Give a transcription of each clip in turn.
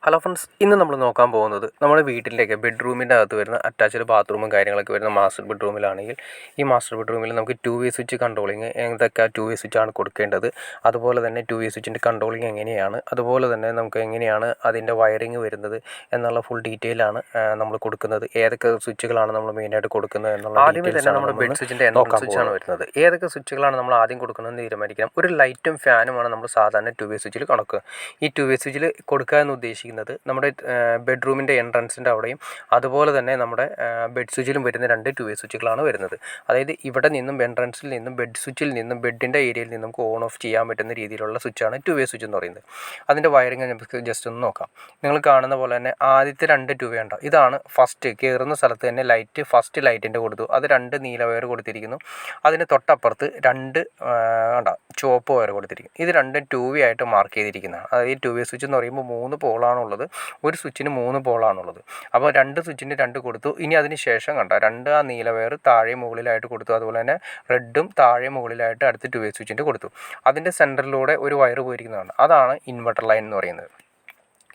Hello friends, ഇന്ന് നമ്മൾ നോക്കാൻ പോകുന്നത് നമ്മുടെ വീട്ടിലേക്ക് ബെഡ്റൂമിൻ്റെ അകത്ത് വരുന്ന അറ്റാച്ച്ഡ് ബാത്റൂമും കാര്യങ്ങളൊക്കെ വരുന്ന മാസ്റ്റർ ബെഡ്റൂമിലാണെങ്കിൽ ഈ മാസ്റ്റർ ബെഡ്റൂമിൽ നമുക്ക് 2 വേ സ്വിച്ച് കൺട്രോളിങ് എന്തൊക്കെ 2 വേ സ്വിച്ചാണ് കൊടുക്കേണ്ടത്, അതുപോലെ തന്നെ 2 വേ സ്വിച്ചിൻ്റെ കൺട്രോളിങ് എങ്ങനെയാണ്, അതുപോലെ തന്നെ നമുക്ക് എങ്ങനെയാണ് അതിൻ്റെ വയറിങ് വരുന്നത് എന്നുള്ള ഫുൾ ഡീറ്റെയിലാണ് നമ്മൾ കൊടുക്കുന്നത്. ഏതൊക്കെ സ്വിച്ചുകളാണ് നമ്മൾ മെയിനായിട്ട് കൊടുക്കുന്നത് എന്നുള്ള ആദ്യമേ തന്നെ നമ്മുടെ ബെഡ് സ്വിച്ചിൻ്റെ എൻട്രൻസ് സ്വിച്ചാണ് വരുന്നത്. ഏതൊക്കെ സ്വിച്ചുകളാണ് നമ്മൾ ആദ്യം കൊടുക്കുന്നതെന്ന് തീരുമാനിക്കണം. ഒരു ലൈറ്റും ഫാനുമാണ് നമ്മൾ സാധാരണ 2 വേ സ്വിച്ചിൽ കൊടുക്കുക. ഈ 2 വേ സ്വിച്ചിൽ കൊടുക്കുക എന്ന് ഉദ്ദേശിക്കുന്നത് നമ്മുടെ ബെഡ്റൂമിൻ്റെ എൻട്രൻസിൻ്റെ അവിടെയും അതുപോലെ തന്നെ നമ്മുടെ ബെഡ് സ്വിച്ചിലും വരുന്ന 2 2 വേ സ്വിച്ചുകളാണ് വരുന്നത്. അതായത് ഇവിടെ നിന്നും എൻട്രൻസിൽ നിന്നും ബെഡ് സ്വിച്ചിൽ നിന്നും ബെഡിൻ്റെ ഏരിയയിൽ നിന്നും നമുക്ക് ഓൺ ഓഫ് ചെയ്യാൻ പറ്റുന്ന രീതിയിലുള്ള സ്വിച്ചാണ് 2 വേ സ്വിച്ച് എന്ന് പറയുന്നത്. അതിൻ്റെ വയറിങ് നമുക്ക് ജസ്റ്റ് ഒന്ന് നോക്കാം. നിങ്ങൾ കാണുന്ന പോലെ തന്നെ ആദ്യത്തെ 2 2 വേ ഉണ്ടാവും. ഇതാണ് ഫസ്റ്റ് കയറുന്ന സ്ഥലത്ത് തന്നെ ലൈറ്റ്, ഫസ്റ്റ് ലൈറ്റിൻ്റെ കൊടുത്തു, അത് 2 നീല വയർ കൊടുത്തിരിക്കുന്നു. അതിന് തൊട്ടപ്പുറത്ത് 2 ചുവപ്പ് വയർ കൊടുത്തിരിക്കുന്നു. ഇത് 2 2 വേ ആയിട്ട് മാർക്ക് ചെയ്തിരിക്കുന്നതാണ്. അതായത് ഈ 2 വേ സ്വിച്ച് എന്ന് പറയുമ്പോൾ 3 പോളാണുള്ളത്, ഒരു സ്വിച്ചിന് 3 പോളാണുള്ളത്. അപ്പോൾ 2 സ്വിച്ചിന് 2 കൊടുത്തു. ഇനി അതിന് ശേഷം 2 ആ നീല വയർ താഴെ മുകളിലായിട്ട് കൊടുത്തു, അതുപോലെ തന്നെ റെഡും താഴെ മുകളിലായിട്ട് അടുത്ത് 2 വേ സ്വിച്ചിൻ്റെ കൊടുത്തു. അതിൻ്റെ സെൻറ്ററിലൂടെ ഒരു വയർ പോയിരിക്കുന്നതാണ്. അതാണ് ഇൻവെർട്ടർ ലൈൻ എന്ന് പറയുന്നത്.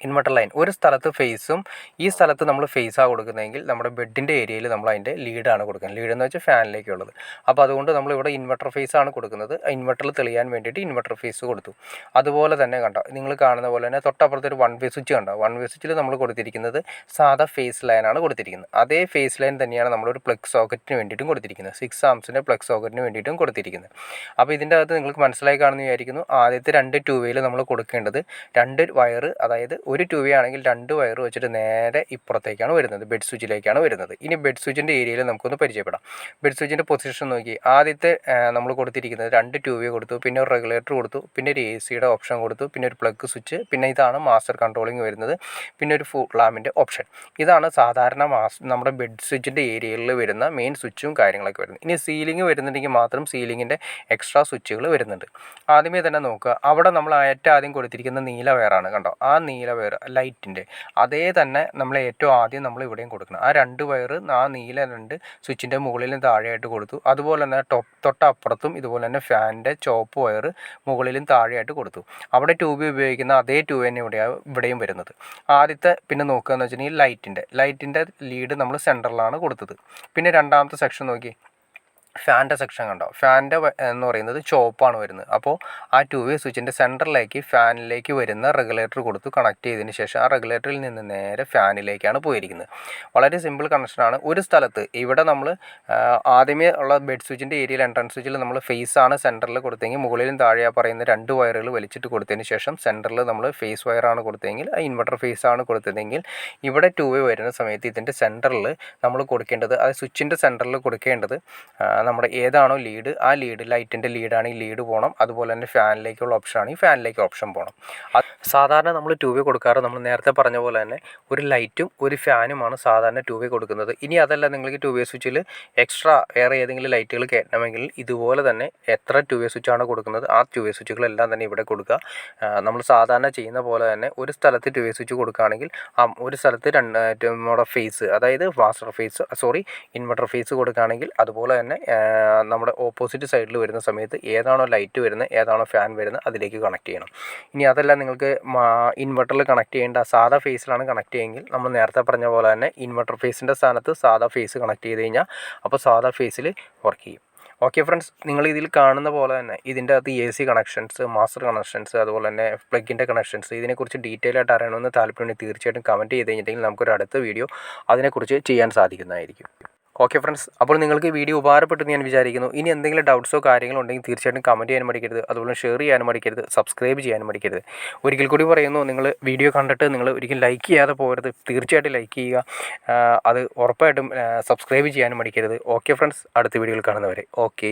ഇൻവെർട്ടർ ലൈൻ ഒരു സ്ഥലത്ത് ഫേസും, ഈ സ്ഥലത്ത് നമ്മൾ ഫേസാണ് കൊടുക്കുന്നതെങ്കിൽ നമ്മുടെ ബെഡിൻ്റെ ഏരിയയിൽ നമ്മൾ അതിൻ്റെ ലീഡാണ് കൊടുക്കുന്നത്. ലീഡ് എന്ന് വെച്ചാൽ ഫാനിലേക്കുള്ളത്. അപ്പോൾ അതുകൊണ്ട് നമ്മളിവിടെ ഇൻവെർട്ടർ ഫേസാണ് കൊടുക്കുന്നത്. ഇൻവെർട്ടറിൽ തെളിയാൻ വേണ്ടിയിട്ട് ഇൻവെർട്ടർ ഫേസ് കൊടുത്തു. അതുപോലെ തന്നെ നിങ്ങൾ കാണുന്ന പോലെ തന്നെ തൊട്ടപ്പുറത്ത് ഒരു 1 വേ സ്വിച്ച് കണ്ടോ. 1 വേ സ്വിച്ചിൽ നമ്മൾ കൊടുത്തിരിക്കുന്നത് സാധാ ഫേസ് ലൈനാണ് കൊടുത്തിരിക്കുന്നത്. അതേ ഫേസ് ലൈൻ തന്നെയാണ് നമ്മളൊരു പ്ലഗ് സോക്കറ്റിന് വേണ്ടിയിട്ടും കൊടുത്തിരിക്കുന്നത്. 6 ആംസിൻ്റെ പ്ലഗ് സോക്കറ്റിന് വേണ്ടിയിട്ടും കൊടുത്തിരിക്കുന്നത്. അപ്പോൾ ഇതിൻ്റെ അകത്ത് നിങ്ങൾക്ക് മനസ്സിലായി കാണുമെന്ന് വിചാരിക്കുന്നു. ആദ്യത്തെ 2 2 വേയിൽ നമ്മൾ കൊടുക്കേണ്ടത് 2 വയർ, അതായത് ഒരു 2 വേ ആണെങ്കിൽ 2 വയർ വെച്ചിട്ട് നേരെ ഇപ്പുറത്തേക്കാണ് വരുന്നത്, ബെഡ് സ്വിച്ചിലേക്കാണ് വരുന്നത്. ഇനി ബെഡ് സ്വിച്ചിൻ്റെ ഏരിയയിൽ നമുക്കൊന്ന് പരിചയപ്പെടാം. ബെഡ് സ്വിച്ചിൻ്റെ പൊസിഷൻ നോക്കി. ആദ്യത്തെ നമ്മൾ കൊടുത്തിരിക്കുന്നത് 2 2 വേ കൊടുത്തു, പിന്നെ ഒരു റെഗുലേറ്റർ കൊടുത്തു, പിന്നെ ഒരു AC ഓപ്ഷൻ കൊടുത്തു, പിന്നെ ഒരു പ്ലഗ് സ്വിച്ച്, പിന്നെ ഇതാണ് മാസ്റ്റർ കൺട്രോളിങ് വരുന്നത്, പിന്നെ ഒരു ഫുൾ ലാമ്പിൻ്റെ ഓപ്ഷൻ. ഇതാണ് സാധാരണ നമ്മുടെ ബെഡ് സ്വിച്ചിൻ്റെ ഏരിയയിൽ വരുന്ന മെയിൻ സ്വിച്ചും കാര്യങ്ങളൊക്കെ വരുന്നത്. ഇനി സീലിംഗ് വരുന്നുണ്ടെങ്കിൽ മാത്രം സീലിങ്ങിൻ്റെ എക്സ്ട്രാ സ്വിച്ചുകൾ വരുന്നുണ്ട്. ആദ്യമേ തന്നെ നോക്കുക, അവിടെ നമ്മൾ ഏറ്റവും ആദ്യം കൊടുത്തിരിക്കുന്ന നീല വയറാണ് കണ്ടോ. ആ നീല വയർ ലൈറ്റിൻ്റെ അതേ തന്നെ നമ്മൾ ഏറ്റവും ആദ്യം നമ്മൾ ഇവിടെയും കൊടുക്കണം. ആ 2 വയർ ആ നീല 2 സ്വിച്ചിൻ്റെ മുകളിലും താഴെയായിട്ട് കൊടുത്തു. അതുപോലെ തന്നെ തൊട്ടപ്പുറത്തും ഇതുപോലെ തന്നെ ഫാനിൻ്റെ ചുവപ്പ് വയർ മുകളിലും താഴെയായിട്ട് കൊടുത്തു. അവിടെ 2 വേ ഉപയോഗിക്കുന്ന അതേ 2 വേ തന്നെ ഇവിടെയും വരുന്നത്. ആദ്യത്തെ പിന്നെ നോക്കുക എന്ന് വെച്ചിട്ടുണ്ടെങ്കിൽ ലൈറ്റിൻ്റെ ലീഡ് നമ്മൾ സെൻറ്ററിലാണ് കൊടുത്തത്. പിന്നെ രണ്ടാമത്തെ സെക്ഷൻ നോക്കി, ഫാൻ്റെ സെക്ഷൻ കണ്ടോ. ഫാൻ്റെ എന്ന് പറയുന്നത് ചുവപ്പാണ് വരുന്നത്. അപ്പോൾ ആ 2 വേ സ്വിച്ചിൻ്റെ സെൻറ്ററിലേക്ക് ഫാനിലേക്ക് വരുന്ന റെഗുലേറ്റർ കൊടുത്തു കണക്ട് ചെയ്തതിന് ശേഷം ആ റെഗുലേറ്ററിൽ നിന്ന് നേരെ ഫാനിലേക്കാണ് പോയിരിക്കുന്നത്. വളരെ സിമ്പിൾ കണക്ഷനാണ്. ഒരു സ്ഥലത്ത് ഇവിടെ നമ്മൾ ആദ്യമേ ഉള്ള ബെഡ് സ്വിച്ചിൻ്റെ ഏരിയയിൽ എൻട്രൻസ് സ്വിച്ചിൽ നമ്മൾ ഫേസാണ് സെൻറ്ററിൽ കൊടുത്തെങ്കിൽ മുകളിലും താഴെ പറയുന്ന 2 വയറുകൾ വലിച്ചിട്ട് കൊടുത്തതിന് ശേഷം സെൻറ്ററിൽ നമ്മൾ ഫേസ് വയറാണ് കൊടുത്തതെങ്കിൽ ഇൻവെർട്ടർ ഫേസാണ് കൊടുത്തതെങ്കിൽ ഇവിടെ 2 വേ വരുന്ന സമയത്ത് ഇതിൻ്റെ സെൻറ്ററിൽ നമ്മൾ കൊടുക്കേണ്ടത്, അത് സ്വിച്ചിൻ്റെ സെൻറ്ററിൽ കൊടുക്കേണ്ടത് നമ്മുടെ ഏതാണോ ലീഡ്, ആ ലീഡ് ലൈറ്റിൻ്റെ ലീഡാണെങ്കിൽ ലീഡ് പോകണം. അതുപോലെ തന്നെ ഫാനിലേക്കുള്ള ഓപ്ഷൻ ആണെങ്കിൽ ഫാനിലേക്ക് ഓപ്ഷൻ പോകണം. സാധാരണ നമ്മൾ 2 വേ കൊടുക്കാറ് നമ്മൾ നേരത്തെ പറഞ്ഞ പോലെ തന്നെ ഒരു ലൈറ്റും ഒരു ഫാനുമാണ് സാധാരണ 2 വേ കൊടുക്കുന്നത്. ഇനി അതല്ല, നിങ്ങൾക്ക് 2 വേ സ്വിച്ചിൽ എക്സ്ട്രാ വേറെ ഏതെങ്കിലും ലൈറ്റുകൾ കയറ്റണമെങ്കിൽ ഇതുപോലെ തന്നെ എത്ര 2 വേ സ്വിച്ചാണ് കൊടുക്കുന്നത് ആ 2 വേ സ്വിച്ചുകളെല്ലാം തന്നെ ഇവിടെ കൊടുക്കുക. നമ്മൾ സാധാരണ ചെയ്യുന്ന പോലെ തന്നെ ഒരു സ്ഥലത്ത് 2 വേ സ്വിച്ച് കൊടുക്കുകയാണെങ്കിൽ ഒരു സ്ഥലത്ത് നമ്മുടെ ഫേസ്, അതായത് ഇൻവെർട്ടർ ഫേസ് കൊടുക്കുകയാണെങ്കിൽ അതുപോലെ തന്നെ നമ്മുടെ ഓപ്പോസിറ്റ് സൈഡിൽ വരുന്ന സമയത്ത് ഏതാണോ ലൈറ്റ് വരുന്നത്, ഏതാണോ ഫാൻ വരുന്നത് അതിലേക്ക് കണക്ട് ചെയ്യണം. ഇനി അതല്ല, നിങ്ങൾക്ക് ഇൻവെർട്ടറിൽ കണക്ട് ചെയ്യേണ്ട സാധാ ഫേസിലാണ് കണക്ട് ചെയ്യുമെങ്കിൽ നമ്മൾ നേരത്തെ പറഞ്ഞ പോലെ തന്നെ ഇൻവെർട്ടർ ഫേസിൻ്റെ സ്ഥാനത്ത് സാധാ ഫേസ് കണക്ട് ചെയ്ത് കഴിഞ്ഞാൽ അപ്പോൾ സാധാ ഫേസിൽ വർക്ക് ചെയ്യും. ഓക്കെ ഫ്രണ്ട്സ്, നിങ്ങൾ ഇതിൽ കാണുന്ന പോലെ തന്നെ ഇതിൻ്റെ അകത്ത് AC കണക്ഷൻസ്, മാസ്റ്റർ കണക്ഷൻസ്, അതുപോലെ തന്നെ പ്ലഗിൻ്റെ കണക്ഷൻസ്, ഇതിനെക്കുറിച്ച് ഡീറ്റെയിൽ ആയിട്ട് അറിയണമെന്ന് താല്പര്യമുണ്ടെങ്കിൽ തീർച്ചയായിട്ടും കമൻറ്റ് ചെയ്ത് കഴിഞ്ഞിട്ടുണ്ടെങ്കിൽ നമുക്കൊരു അടുത്ത വീഡിയോ അതിനെക്കുറിച്ച് ചെയ്യാൻ സാധിക്കുന്നതായിരിക്കും. ഓക്കെ ഫ്രണ്ട്സ്, അപ്പോൾ നിങ്ങൾക്ക് വീഡിയോ ഉപകാരപ്പെട്ടെന്ന് ഞാൻ വിചാരിക്കുന്നു. ഇനി എന്തെങ്കിലും ഡൗട്ട്സോ കാര്യങ്ങളോ ഉണ്ടെങ്കിൽ തീർച്ചയായിട്ടും കമൻറ്റ് ചെയ്യാനും മടിക്കരുത്, അതുപോലെ ഷെയർ ചെയ്യാനും മടിക്കരുത്, സബ്സ്ക്രൈബ് ചെയ്യാനും മടിക്കരുത്. ഒരിക്കൽ കൂടി പറയുന്നു, നിങ്ങൾ വീഡിയോ കണ്ടിട്ട് നിങ്ങൾ ഒരിക്കലും ലൈക്ക് ചെയ്യാതെ പോകരുത്. തീർച്ചയായിട്ടും ലൈക്ക് ചെയ്യുക, അത് ഉറപ്പായിട്ടും സബ്സ്ക്രൈബ് ചെയ്യാനും മടിക്കരുത്. ഓക്കെ ഫ്രണ്ട്സ്, അടുത്ത വീഡിയോയിൽ കാണുന്നവരെ ഓക്കെ.